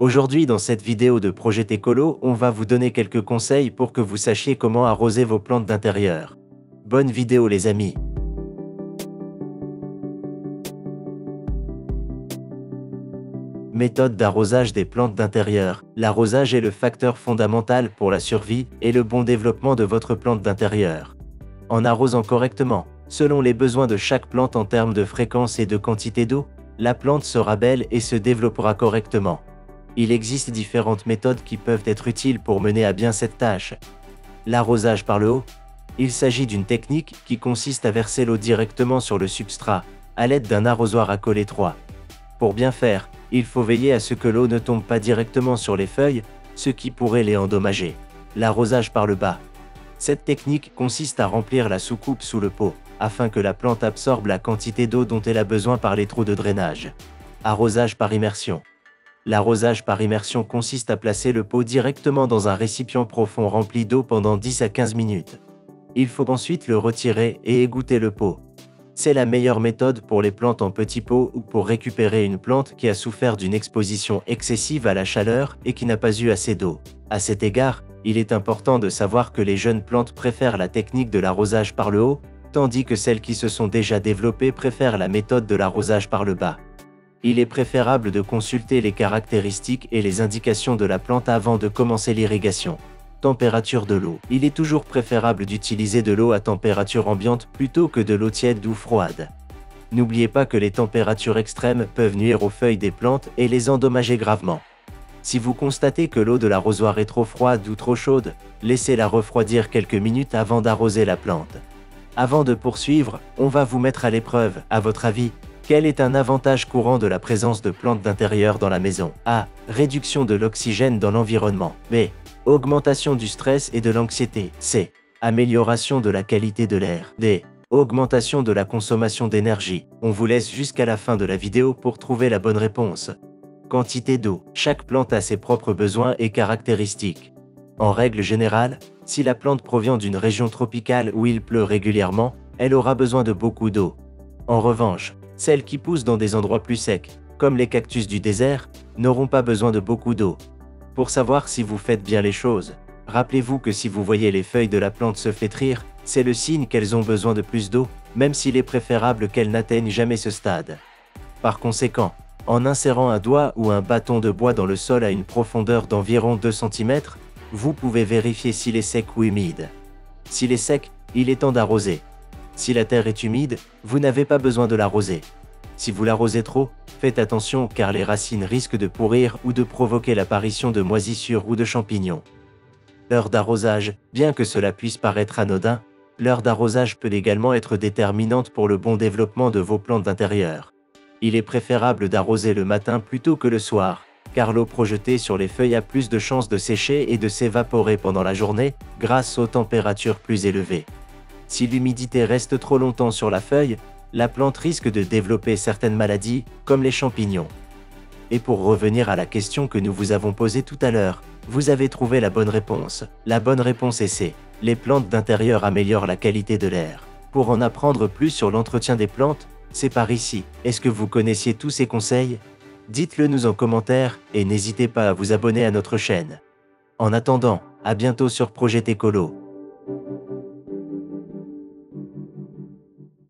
Aujourd'hui, dans cette vidéo de Projet Écolo, on va vous donner quelques conseils pour que vous sachiez comment arroser vos plantes d'intérieur. Bonne vidéo les amis! Méthode d'arrosage des plantes d'intérieur. L'arrosage est le facteur fondamental pour la survie et le bon développement de votre plante d'intérieur. En arrosant correctement, selon les besoins de chaque plante en termes de fréquence et de quantité d'eau, la plante sera belle et se développera correctement. Il existe différentes méthodes qui peuvent être utiles pour mener à bien cette tâche. L'arrosage par le haut. Il s'agit d'une technique qui consiste à verser l'eau directement sur le substrat, à l'aide d'un arrosoir à col étroit. Pour bien faire, il faut veiller à ce que l'eau ne tombe pas directement sur les feuilles, ce qui pourrait les endommager. L'arrosage par le bas. Cette technique consiste à remplir la soucoupe sous le pot, afin que la plante absorbe la quantité d'eau dont elle a besoin par les trous de drainage. Arrosage par immersion. L'arrosage par immersion consiste à placer le pot directement dans un récipient profond rempli d'eau pendant 10 à 15 minutes. Il faut ensuite le retirer et égoutter le pot. C'est la meilleure méthode pour les plantes en petits pots ou pour récupérer une plante qui a souffert d'une exposition excessive à la chaleur et qui n'a pas eu assez d'eau. À cet égard, il est important de savoir que les jeunes plantes préfèrent la technique de l'arrosage par le haut, tandis que celles qui se sont déjà développées préfèrent la méthode de l'arrosage par le bas. Il est préférable de consulter les caractéristiques et les indications de la plante avant de commencer l'irrigation. Température de l'eau. Il est toujours préférable d'utiliser de l'eau à température ambiante plutôt que de l'eau tiède ou froide. N'oubliez pas que les températures extrêmes peuvent nuire aux feuilles des plantes et les endommager gravement. Si vous constatez que l'eau de l'arrosoir est trop froide ou trop chaude, laissez-la refroidir quelques minutes avant d'arroser la plante. Avant de poursuivre, on va vous mettre à l'épreuve. À votre avis, quel est un avantage courant de la présence de plantes d'intérieur dans la maison? A. Réduction de l'oxygène dans l'environnement. B. Augmentation du stress et de l'anxiété. C. Amélioration de la qualité de l'air. D. Augmentation de la consommation d'énergie. On vous laisse jusqu'à la fin de la vidéo pour trouver la bonne réponse. Quantité d'eau. Chaque plante a ses propres besoins et caractéristiques. En règle générale, si la plante provient d'une région tropicale où il pleut régulièrement, elle aura besoin de beaucoup d'eau. En revanche, celles qui poussent dans des endroits plus secs, comme les cactus du désert, n'auront pas besoin de beaucoup d'eau. Pour savoir si vous faites bien les choses, rappelez-vous que si vous voyez les feuilles de la plante se flétrir, c'est le signe qu'elles ont besoin de plus d'eau, même s'il est préférable qu'elles n'atteignent jamais ce stade. Par conséquent, en insérant un doigt ou un bâton de bois dans le sol à une profondeur d'environ 2 cm, vous pouvez vérifier s'il est sec ou humide. S'il est sec, il est temps d'arroser. Si la terre est humide, vous n'avez pas besoin de l'arroser. Si vous l'arrosez trop, faites attention car les racines risquent de pourrir ou de provoquer l'apparition de moisissures ou de champignons. L'heure d'arrosage. Bien que cela puisse paraître anodin, l'heure d'arrosage peut également être déterminante pour le bon développement de vos plantes d'intérieur. Il est préférable d'arroser le matin plutôt que le soir, car l'eau projetée sur les feuilles a plus de chances de sécher et de s'évaporer pendant la journée, grâce aux températures plus élevées. Si l'humidité reste trop longtemps sur la feuille, la plante risque de développer certaines maladies, comme les champignons. Et pour revenir à la question que nous vous avons posée tout à l'heure, vous avez trouvé la bonne réponse. La bonne réponse est C. Les plantes d'intérieur améliorent la qualité de l'air. Pour en apprendre plus sur l'entretien des plantes, c'est par ici. Est-ce que vous connaissiez tous ces conseils? Dites-le nous en commentaire et n'hésitez pas à vous abonner à notre chaîne. En attendant, à bientôt sur Projet Écolo.